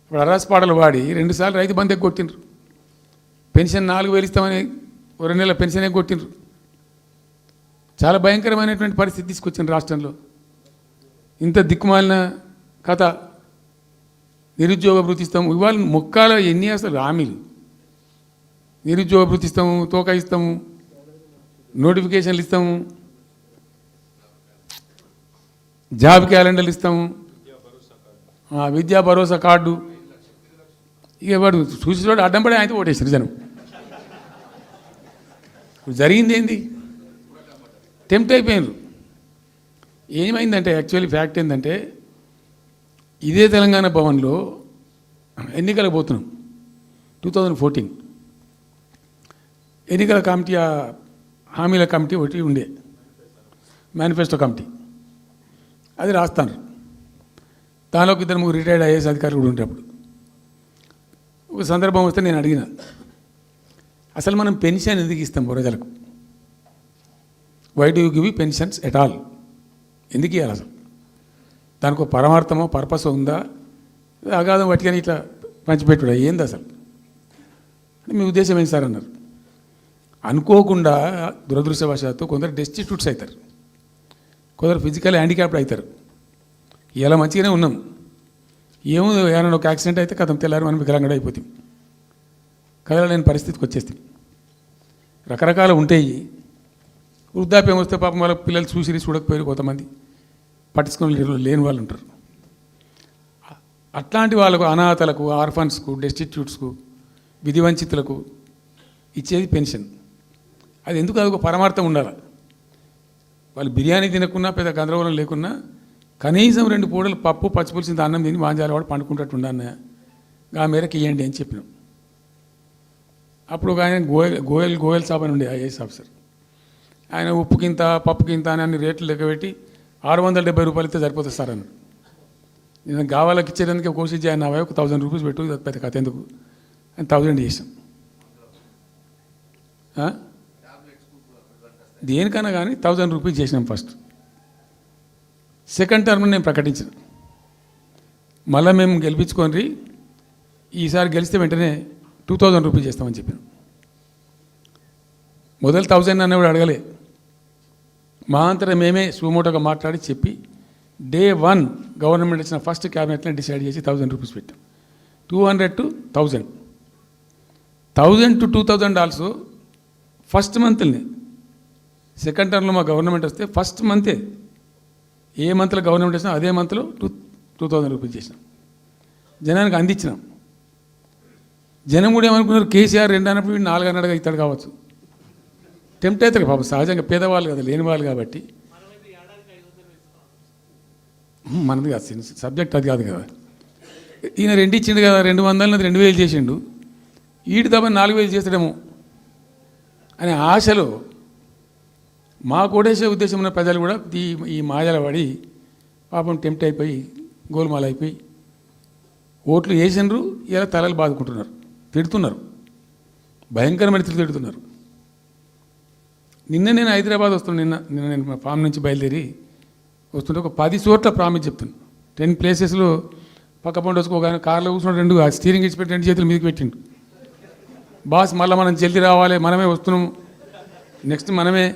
ఇప్పుడు అరాస్ పాటలు వాడి 2 సార్లు రైతు బంధు కొట్టిండ్రు. పెన్షన్ 4,000 ఇస్తామని 2 నెలల పెన్షన్ కొట్టిండ్రు. చాలా భయంకరమైనటువంటి పరిస్థితి తీసుకొచ్చింది రాష్ట్రంలో. ఇంత దిక్కుమాలిన కథ. నిరుద్యోగ భృతి ఇస్తాము, ఇవాళ మొక్కాల ఎన్ని అసలు హామీలు. నిరుద్యోగ భృతి ఇస్తాము, తోక ఇస్తాము, నోటిఫికేషన్లు ఇస్తాము, జాబ్ క్యాలెండర్లు ఇస్తాము, విద్యా భరోసా కార్డు. ఇక వాడు చూసినోడు అడ్డం పడి అయితే ఓటేసారు జనం. జరిగింది ఏంది? టెంప్ట్ అయిపోయినారు. ఏమైందంటే యాక్చువల్లీ ఫ్యాక్ట్ ఏంటంటే ఇదే తెలంగాణ భవన్లో ఎన్నికలకు పోతున్నాం 2014. ఎన్నికల కమిటీ, హామీల కమిటీ ఒకటి ఉండే, మేనిఫెస్టో కమిటీ. అది రాస్తాను. దానిలో 2-3 రిటైర్డ్ ఐఏఎస్ అధికారులు కూడా ఉండే. అప్పుడు ఒక సందర్భం వస్తే నేను అడిగిన, అసలు మనం పెన్షన్ ఎందుకు ఇస్తాం ప్రజలకు? Why do you give pensions at all? ఎందుకు ఇవ్వాలి అసలు? దానికి ఒక పరమార్థమో పర్పస్ ఉందా? అగాధం పట్టుకొని ఇట్లా పంచిపెట్టుడా ఏంది అసలు? మీ ఉద్దేశం ఏంటి సార్ అన్నారు. అనుకోకుండా దురదృష్టవశాత్తు కొందరు డెస్టిట్యూట్స్ అవుతారు, కొందరు ఫిజికల్ హ్యాండిక్యాప్డ్ అవుతారు. ఇలా మంచిగానే ఉన్నాం, ఏమో ఏమైనా ఒక యాక్సిడెంట్ అయితే కథం తెల్లారి మనం వికలాంగుడు అయిపోతాం, కదలలేని పరిస్థితికి వచ్చేస్తాం. రకరకాలు ఉంటాయి. వృద్ధాప్యం వస్తే పాపం వాళ్ళ పిల్లలు చూడకపోయారు, కొంతమంది పట్టించుకొని లేని వాళ్ళు ఉంటారు. అట్లాంటి వాళ్ళకు, అనాథలకు, ఆర్ఫన్స్కు, డెస్టిట్యూట్స్కు, విధివంచితులకు ఇచ్చేది పెన్షన్. అది ఎందుకు? అది ఒక పరమార్థం ఉండాలి. వాళ్ళు బిర్యానీ తినకున్నా, పెద్ద గందరగోళం లేకున్నా కనీసం 2 పూటలు పప్పు పచ్చిపులిసిన అన్నం తిని మాంజాల వాడు పండుకుంటట్టు ఉండన్న ఆ మేరకు ఇవ్వండి అని చెప్పినాం. అప్పుడు ఒక ఆయన గోయల్ సాబ్ అని ఉండే ఐఏఎస్ ఆఫీసర్. ఆయన ఉప్పుకింత పప్పుకింత అని అన్ని రేట్లు లెక్కబెట్టి 670 రూపాయలు ఇస్తే సరిపోతుంది సార్ అన్నాడు. నేను గావాలకి ఇచ్చేదానికి కోసి ఆయన 1000 రూపీస్ పెట్టు, పెద్ద కథ ఎందుకు అని 1000 చేసాం. దేనికన్నా కానీ 1000 రూపీస్ చేసినాం ఫస్ట్. సెకండ్ టర్మ్ నేను ప్రకటించిన, మళ్ళీ మేము గెలిపించుకొని ఈసారి గెలిస్తే వెంటనే 2000 రూపీస్ చేస్తామని చెప్పాను. మొదలు 1000 అన్నవాడు అడగలే, మా అంతటా మేమే సుమోటోగా మాట్లాడి చెప్పి డే 1 గవర్నమెంట్ ఇచ్చిన ఫస్ట్ క్యాబినెట్ని డిసైడ్ చేసి 1000 రూపీస్ పెట్టాం. 200 to 1000, 1000 to 2000 also first మంత్ని. Second టర్మ్లో మా గవర్నమెంట్ వస్తే ఫస్ట్ మంతే, ఏ మంత్లో గవర్నమెంట్ వచ్చినా అదే మంత్లో 2000 రూపీస్ చేసినాం, జనానికి అందించినాం. జనం కూడా ఏమనుకున్నారు, కేసీఆర్ 2 అన్నప్పుడు 4 అన్నట్టుగా ఇస్తాడు కావచ్చు. టెంప్ట్ అవుతారు పాపం, సహజంగా పేదవాళ్ళు కదా, లేని వాళ్ళు కాబట్టి. మనది కాదు సబ్జెక్ట్, అది కాదు కదా. ఈయన 2 ఇచ్చిండు కదా, 200 2000 చేసిండు, ఈడు తప్ప 4000 చేస్తాడేమో అనే ఆశలో మా కోటేసే ఉద్దేశం ఉన్న ప్రజలు కూడా ఈ మాయల పడి పాపం టెంప్ట్ అయిపోయి గోల్మాల్ అయిపోయి ఓట్లు వేసినారు. ఇలా తలలు బాదుకుంటున్నారు, తిడుతున్నారు, భయంకరమైన తిడుతున్నారు. నిన్న నేను హైదరాబాద్ వస్తున్నాను. నిన్న నేను మా ఫామ్ నుంచి బయలుదేరి వస్తుంటే ఒక 10 చోట్ల ప్రామిస్ చెప్తున్నాను. 10 ప్లేసెస్లో పక్క పండు వచ్చుకో కార్లో కూర్చున్నాడు, 2 స్టీరింగ్ ఇచ్చిపెట్టి 2 చేతులు మీదకి పెట్టిండు. బాస్ మళ్ళీ మనం జల్దీ రావాలి, మనమే వస్తున్నాము, నెక్స్ట్ మనమే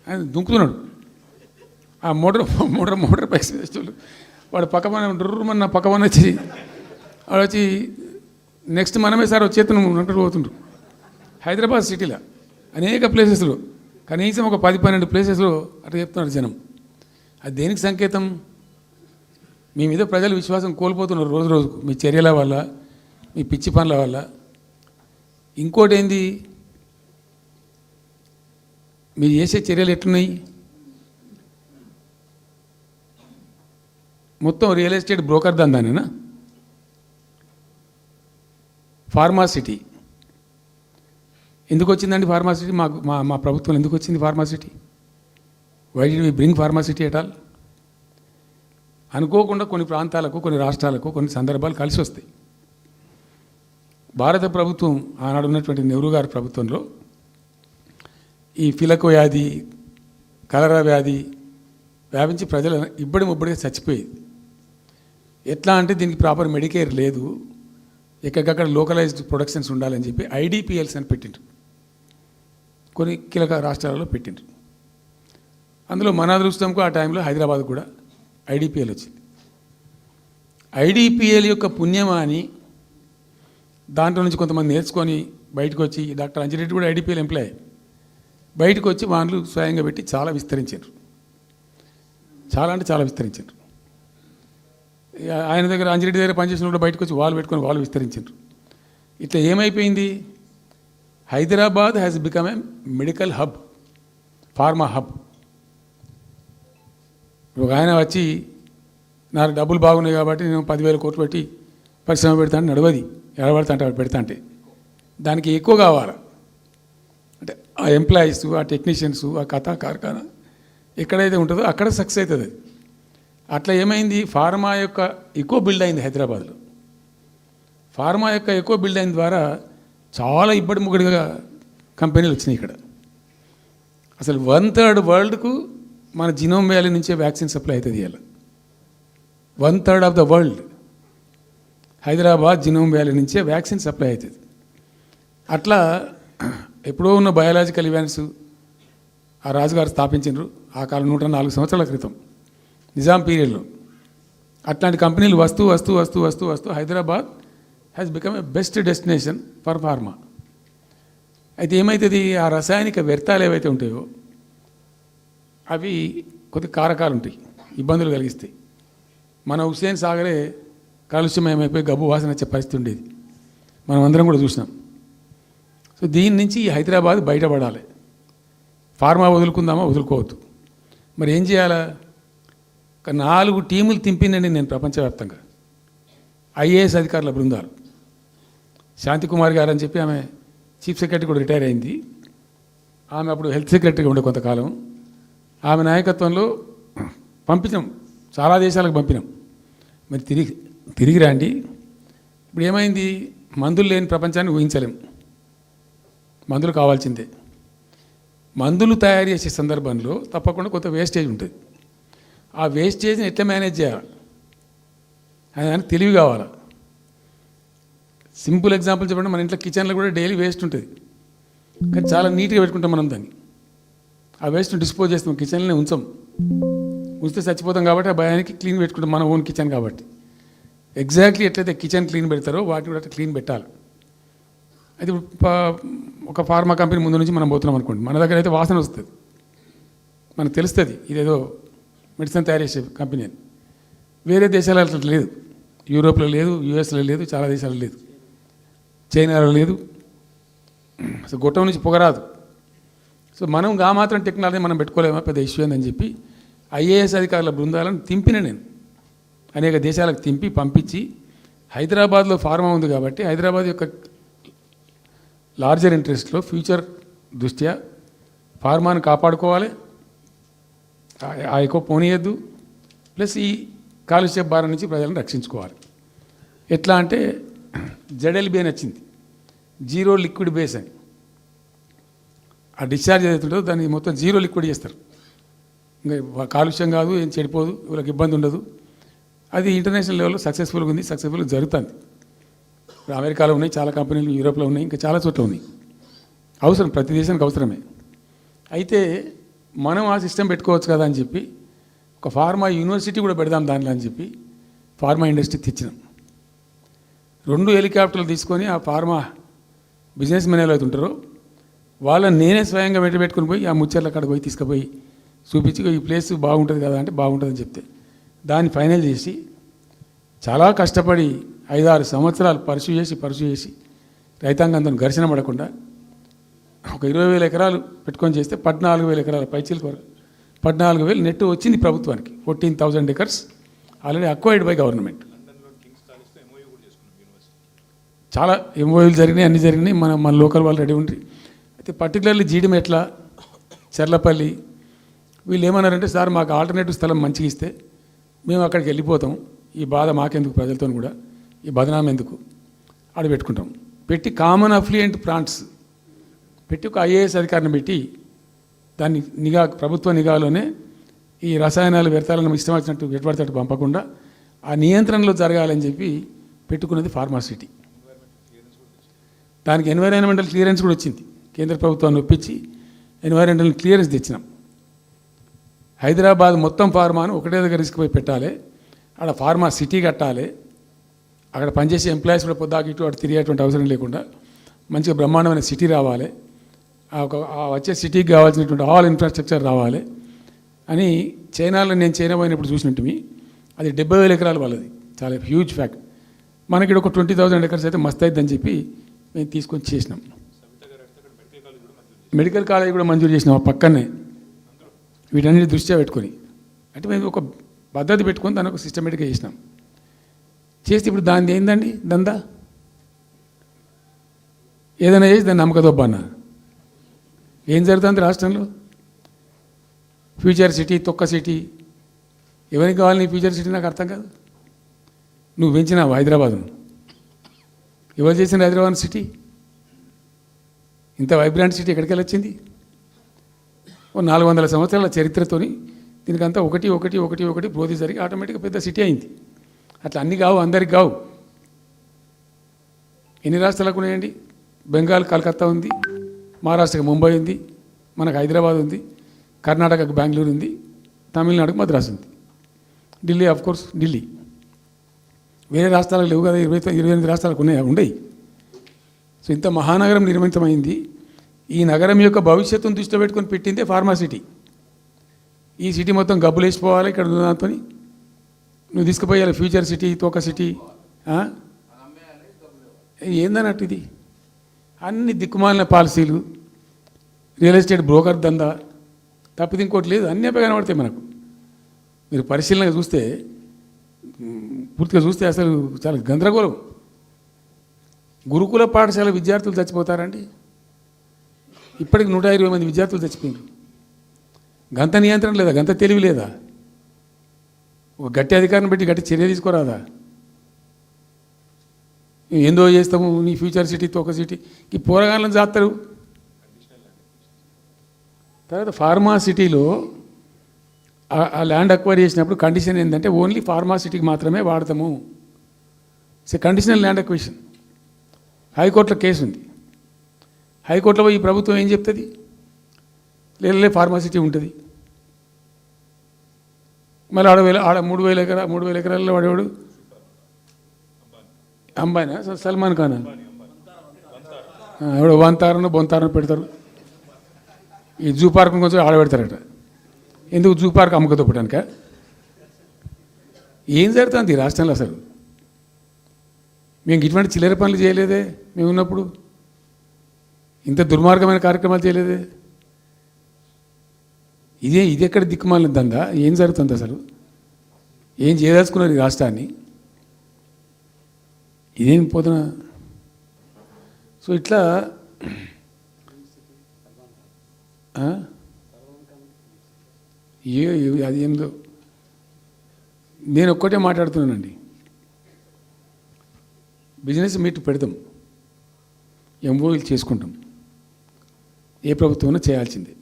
అని దుంకుతున్నాడు. ఆ మోటార్ బైక్స్ వేసేవాళ్ళు వాడు పక్కన డుర్రమన్న పక్కన వచ్చి వాడు వచ్చి నెక్స్ట్ మనమే సార్ వచ్చేస్తున్నాం అంటూ పోతుండ్రు. హైదరాబాద్ సిటీలో అనేక ప్లేసెస్లో, కనీసం ఒక 10-12 ప్లేసెస్లో అట్లా చెప్తున్నారు జనం. అది దేనికి సంకేతం? మీ మీద ప్రజలు విశ్వాసం కోల్పోతున్నారు రోజు రోజుకు, మీ చర్యల వల్ల, మీ పిచ్చి పనుల వల్ల. ఇంకోటి ఏంది, మీరు చేసే చర్యలు ఎట్లున్నాయి? మొత్తం రియల్ ఎస్టేట్ బ్రోకర్ దందానేనా? ఫార్మాసిటీ ఎందుకు వచ్చిందండి? ఫార్మాసిటీ మా ప్రభుత్వం ఎందుకు వచ్చింది pharma city? Why did we bring pharma city at all? అనుకోకుండా కొన్ని ప్రాంతాలకు, కొన్ని రాష్ట్రాలకు కొన్ని సందర్భాలు కలిసి వస్తాయి. భారత ప్రభుత్వం ఆనాడు ఉన్నటువంటి నెహ్రూ గారి ప్రభుత్వంలో ఈ ఫిలకో వ్యాధి, కలరా వ్యాధి వ్యాపించి ప్రజలు ముబ్బడిగా చచ్చిపోయేది. ఎట్లా అంటే దీనికి ప్రాపర్ మెడికేర్ లేదు, ఎక్కడికక్కడ లోకలైజ్డ్ ప్రొడక్షన్స్ ఉండాలని చెప్పి ఐడిపిఎల్స్ అని పెట్టిండ్రు, కొన్ని కీలక రాష్ట్రాలలో పెట్టిండ్రు. అందులో మన అదృష్టంకు ఆ టైంలో హైదరాబాద్ కూడా ఐడిపిఎల్ వచ్చింది. ఐడిపిఎల్ యొక్క పుణ్యమా అని దాంట్లో నుంచి కొంతమంది నేర్చుకొని బయటకు వచ్చి, డాక్టర్ అంజిరెడ్డి కూడా ఐడిపిఎల్ ఎంప్లాయ్, బయటకు వచ్చి వాళ్ళు స్వయంగా పెట్టి చాలా విస్తరించారు. చాలా అంటే చాలా విస్తరించారు. ఆయన దగ్గర అంజిరెడ్డి దగ్గర పనిచేసిన కూడా బయటకు వచ్చి వాళ్ళు పెట్టుకొని వాళ్ళు విస్తరించారు. ఇట్లా ఏమైపోయింది, Hyderabad has become a medical hub, pharma hub. ఒక ఆయన వచ్చి నాకు డబ్బులు బాగున్నాయి కాబట్టి నేను 10,000 కోట్లు పెట్టి పరిశ్రమ పెడతాను, నడవది ఎడబడతా అంటే పెడతా అంటే దానికి ఎక్కువ కావాలి. అంటే ఆ ఎంప్లాయీస్, ఆ టెక్నీషియన్స్, ఆ కథా కార్ఖానా ఎక్కడైతే ఉంటుందో అక్కడ సక్సెస్ అవుతుంది. అట్లా ఏమైంది, ఫార్మా యొక్క ఎక్కువ బిల్డ్ అయింది హైదరాబాద్లో. ఫార్మా యొక్క ఎక్కువ బిల్డ్ అయిన ద్వారా చాలా ఇబ్బడి ముగ్గడిగా కంపెనీలు వచ్చినాయి ఇక్కడ. అసలు 1/3 వరల్డ్కు మన జినోమ్ వ్యాలీ నుంచే వ్యాక్సిన్ సప్లై అవుతుంది. ఇలా 1/3 of the world Hyderabad genome valley నుంచే వ్యాక్సిన్ సప్లై అవుతుంది. అట్లా ఎప్పుడో ఉన్న బయాలజికల్ ఈవెంట్స్ ఆ రాజుగారు స్థాపించారు ఆ కాలం 104 సంవత్సరాల క్రితం నిజాం పీరియడ్లో. అట్లాంటి కంపెనీలు వస్తూ వస్తూ వస్తూ వస్తూ వస్తూ Hyderabad has become a best destination for pharma. అయితే ఏమవుతుంది, ఆ రసాయనిక వ్యర్థాలు ఏవైతే ఉంటాయో అవి కొద్ది కారకాలు ఉంటాయి, ఇబ్బందులు కలిగిస్తాయి. మన హుస్సేన్ సాగరే కాలుష్యమయమైపోయి గబ్బు వాసన వచ్చే పరిస్థితి ఉండేది, మనం అందరం కూడా చూసినాం. సో దీని నుంచి హైదరాబాద్ బయటపడాలి. ఫార్మా వదులుకుందామా, వదులుకోవద్దు. మరి ఏం చేయాలా, ఒక 4 టీములు తింపినండి నేను ప్రపంచవ్యాప్తంగా. ఐఏఎస్ అధికారుల బృందాలు, శాంతికుమార్ గారు అని చెప్పి ఆమె చీఫ్ సెక్రటరీ కూడా రిటైర్ అయింది. ఆమె అప్పుడు హెల్త్ సెక్రటరీగా ఉండే కొంతకాలం. ఆమె నాయకత్వంలో పంపించాం, చాలా దేశాలకు పంపినాం. మరి తిరిగి రండి. ఇప్పుడు ఏమైంది, మందులు లేని ప్రపంచాన్ని ఊహించలేం, మందులు కావాల్సిందే. మందులు తయారు చేసే సందర్భంలో తప్పకుండా కొంత వేస్టేజ్ ఉంటుంది. ఆ వేస్టేజ్ని ఎట్లా మేనేజ్ చేయాలి అని తెలివి కావాలి. సింపుల్ ఎగ్జాంపుల్ చెప్పండి, మన ఇంట్లో కిచెన్లో కూడా డైలీ వేస్ట్ ఉంటుంది, కానీ చాలా నీట్గా పెట్టుకుంటాం మనం దాన్ని. ఆ వేస్ట్ని డిస్పోజ్ చేస్తాం, కిచెన్లోనే ఉంచితే చచ్చిపోతాం కాబట్టి ఆ భయానికి క్లీన్ పెట్టుకుంటాం, మన ఓన్ కిచెన్ కాబట్టి. ఎగ్జాక్ట్లీ ఎట్లయితే కిచెన్ క్లీన్ పెడతారో వాటిని కూడా క్లీన్ పెట్టాలి. అయితే ఒక ఫార్మా కంపెనీ ముందు నుంచి మనం పోతున్నాం అనుకోండి, మన దగ్గర అయితే వాసన వస్తుంది, మనకు తెలుస్తుంది ఇదేదో మెడిసిన్ తయారు చేసే కంపెనీ అని. వేరే దేశాలలో అట్లా లేదు, యూరోప్లో లేదు, యూఎస్లో లేదు, చాలా దేశాల్లో లేదు, చైనాలో లేదు, అసలు గొట్టం నుంచి పొగరాదు. సో మనం ఆ మాత్రం టెక్నాలజీ మనం పెట్టుకోలేమా, పెద్ద ఇష్యూ అని చెప్పి ఐఏఎస్ అధికారుల బృందాలను తింపిన నేను అనేక దేశాలకు తింపి పంపించి, హైదరాబాద్లో ఫార్మా ఉంది కాబట్టి హైదరాబాద్ యొక్క లార్జర్ ఇంట్రెస్ట్లో ఫ్యూచర్ దృష్ట్యా ఫార్మాను కాపాడుకోవాలి, ఆ ఎక్కువ పోనీయద్దు, ప్లస్ ఈ కాలుష్య భారం నుంచి ప్రజలను రక్షించుకోవాలి. ఎట్లా అంటే జెడ్ఎల్బీ అని వచ్చింది, జీరో లిక్విడ్ బేస్ అని. ఆ డిశ్చార్జ్ ఏదైతుందో దాన్ని మొత్తం జీరో లిక్విడ్ చేస్తారు, ఇంకా కాలుష్యం కాదు, ఏం చెడిపోదు, వీళ్ళకి ఇబ్బంది ఉండదు. అది ఇంటర్నేషనల్ లెవెల్లో సక్సెస్ఫుల్గా ఉంది, సక్సెస్ఫుల్గా జరుగుతుంది. ఇప్పుడు అమెరికాలో ఉన్నాయి చాలా కంపెనీలు, యూరోప్లో ఉన్నాయి, ఇంకా చాలా చోట్ల ఉన్నాయి. అవసరం, ప్రతి దేశానికి అవసరమే. అయితే మనం ఆ సిస్టమ్ పెట్టుకోవచ్చు కదా అని చెప్పి ఒక ఫార్మా యూనివర్సిటీ కూడా పెడదాం దానిలో అని చెప్పి ఫార్మా ఇండస్ట్రీ తెచ్చినాం. 2 హెలికాప్టర్లు తీసుకొని ఆ ఫార్మా బిజినెస్ మెన్ అయితే ఉంటారో వాళ్ళని నేనే స్వయంగా పెట్టుకుని పోయి ఆ ముచ్చర్ల కాడ పోయి తీసుకుపోయి చూపించి ఈ ప్లేస్ బాగుంటుంది కదా అంటే బాగుంటుందని చెప్తే దాన్ని ఫైనల్ చేసి చాలా కష్టపడి 5-6 సంవత్సరాలు పర్సూ చేసి రైతాంగంతో ఘర్షణ పడకుండా ఒక 20,000 ఎకరాలు పెట్టుకొని చేస్తే 14,000 ఎకరాల పైచీలకు 14,000 నెట్ వచ్చింది ప్రభుత్వానికి. 14,000 acres already acquired by government. చాలా ఎంఓయూలు జరిగినాయి, అన్నీ జరిగినాయి, మన లోకల్ వాళ్ళు రెడీ ఉండి. అయితే పర్టికులర్లీ జీడిమెట్ల, చెర్లపల్లి వీళ్ళు ఏమన్నారంటే, సార్ మాకు ఆల్టర్నేటివ్ స్థలం మంచిగా ఇస్తే మేము అక్కడికి వెళ్ళిపోతాం, ఈ బాధ మాకెందుకు, ప్రజలతో కూడా ఈ బదనాం ఎందుకు, ఆడ పెట్టుకుంటాం. పెట్టి కామన్ అఫ్లియంట్ ప్లాంట్స్ పెట్టి ఒక ఐఏఎస్ అధికారిని పెట్టి దాన్ని ప్రభుత్వ నిఘాలోనే ఈ రసాయనాలు వ్యర్థాలను ఇష్టం వచ్చినట్టు ఎటుపడితే పంపకుండా ఆ నియంత్రణలో జరగాలని చెప్పి పెట్టుకున్నది ఫార్మాసిటీ. దానికి ఎన్వైరాన్మెంటల్ క్లియరెన్స్ కూడా వచ్చింది. కేంద్ర ప్రభుత్వాన్ని ఒప్పించి ఎన్వైరాన్మెంటల్ క్లియరెన్స్ తెచ్చినాం. హైదరాబాద్ మొత్తం ఫార్మాను ఒకటే దగ్గర తీసుకుపోయి పెట్టాలి, అక్కడ ఫార్మా సిటీ కట్టాలి, అక్కడ పనిచేసే ఎంప్లాయీస్ కూడా పొద్దాకి ఇటు అటు తిరిగేటువంటి అవసరం లేకుండా మంచిగా బ్రహ్మాండమైన సిటీ రావాలి, ఆ వచ్చే సిటీకి కావాల్సినటువంటి ఆల్ ఇన్ఫ్రాస్ట్రక్చర్ రావాలి అని చైనాలో నేను చైనా పోయినప్పుడు చూసినట్టు అది 70,000 ఎకరాలు వాళ్ళది, చాలా హ్యూజ్ ఫ్యాక్ట్. మనకి ఒక 20,000 ఎకర్స్ అయితే మస్తు అవుతుందని చెప్పి మేము తీసుకొని చేసినాం. మెడికల్ కాలేజ్ కూడా మంజూరు చేసినాం ఆ పక్కనే, వీటన్నిటి దృష్ట్యా పెట్టుకొని. అంటే మేము ఒక పద్ధతి పెట్టుకొని దాన్ని ఒక సిస్టమేటిక్గా చేసినాం. చేస్తే ఇప్పుడు దాన్ని ఏందండి దందా, ఏదైనా చేసి దాన్ని నమ్మకదొబ్బ అన్న. ఏం జరుగుతుంది రాష్ట్రంలో? ఫ్యూచర్ సిటీ, తొక్క సిటీ, ఎవరికి కావాలి నీ ఫ్యూచర్ సిటీ? నాకు అర్థం కాదు. నువ్వు పెంచినావు హైదరాబాద్ను, ఎవరు చేసిన హైదరాబాద్ సిటీ? ఇంత వైబ్రాంట్ సిటీ ఎక్కడికి వచ్చింది? ఓ 400 సంవత్సరాల చరిత్రతోని దీనికంతా ఒకటి ఒకటి ఒకటి ఒకటి బ్రోది జరిగి ఆటోమేటిక్గా పెద్ద సిటీ అయింది. అట్లా అన్నీ కావు, అందరికి కావు. ఎన్ని రాష్ట్రాలకు ఉన్నాయండి? బెంగాల్ కలకత్తా ఉంది, మహారాష్ట్రకి ముంబై ఉంది, మనకు హైదరాబాద్ ఉంది, కర్ణాటకకు బెంగళూరు ఉంది, తమిళనాడుకు మద్రాసు ఉంది, ఢిల్లీ ఆఫ్ కోర్స్ ఢిల్లీ. వేరే రాష్ట్రాలకు లేవు కదా, 28 రాష్ట్రాలకు ఉండయి. సో ఇంత మహానగరం నిర్మితమైంది. ఈ నగరం యొక్క భవిష్యత్తును దృష్టిలో పెట్టుకొని పెట్టిందే ఫార్మాసిటీ. ఈ సిటీ మొత్తం గబ్బులు వేసిపోవాలి ఇక్కడ దాంతో, నువ్వు తీసుకుపోయాలి ఫ్యూచర్ సిటీ, తోక సిటీ. ఏందన్నట్టు ఇది? అన్ని దిక్కుమాలిన పాలసీలు, రియల్ ఎస్టేట్ బ్రోకర్ దందా తప్పితే ఇంకోటి లేదు. అన్నీ అవి కనబడతాయి మనకు. మీరు పరిశీలనగా చూస్తే, పూర్తిగా చూస్తే అసలు చాలా గందరగోళం. గురుకుల పాఠశాల విద్యార్థులు చచ్చిపోతారండి. ఇప్పటికి 120 మంది విద్యార్థులు చచ్చిపోయారు. గంత నియంత్రణ లేదా? గంత తెలివి లేదా? ఒక గట్టి అధికారిని పెట్టి గట్టి చర్య తీసుకోరాదా? ఏందో చేస్తాము నీ ఫ్యూచర్ సిటీ, తోక సిటీ, ఈ పోరగాళ్ళని చేస్తారు. తర్వాత ఫార్మా సిటీలో ఆ ల్యాండ్ అక్వైర్ చేసినప్పుడు కండిషన్ ఏంటంటే ఓన్లీ ఫార్మా సిటీకి మాత్రమే వాడతాము. It's a conditional land acquisition. హైకోర్టులో కేసు ఉంది. హైకోర్టులో పోయి ఈ ప్రభుత్వం ఏం చెప్తుంది? లేదు ఫార్మాసిటీ ఉంటుంది. మళ్ళీ ఆడ 3,000 ఎకరాల్లో వాడేవాడు అంబానా, సల్మాన్ ఖాన్, ఎవడో వంతారను బొంతారను పెడతారు. ఈ జూ పార్క్ కొంచెం ఆడబెడతారట. ఎందుకు? జూ పార్క్ అమ్మకతో పెట్టానుక? ఏం జరుగుతుంది ఈ రాష్ట్రంలో అసలు? మేము ఇటువంటి చిల్లర పనులు చేయలేదే మేము ఉన్నప్పుడు, ఇంత దుర్మార్గమైన కార్యక్రమాలు చేయలేదే. ఇది ఎక్కడ దిక్కుమాలిన దందా? ఏం జరుగుతుంది అసలు? ఏం చేయదలుచుకున్నారు ఈ రాష్ట్రాన్ని? ఇదేం పోతున్నా. సో ఇట్లా అది ఏందో. నేను ఒక్కటే మాట్లాడుతున్నానండి. బిజినెస్ మీట్ పెడతాం, ఎంఓయూలు చేసుకుంటాం, ఏ ప్రభుత్వం చేయాల్సిందే.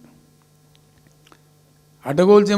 అడ్డగోలు